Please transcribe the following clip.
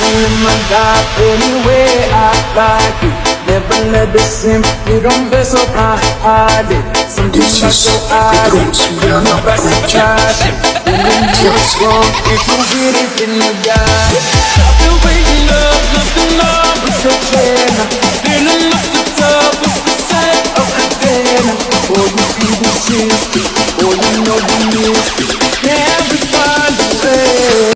live my life any way I like it. Never let the sim, you don't mess up my heart. Some things are so hard, you know that's a trash. Feeling you're strong, if you get it, then you got it. I've been waiting up, nothing up, it's a train. Feeling up the top, it's the sight of the day. Oh, you see the shit, oh, you know the mist. Never find a way.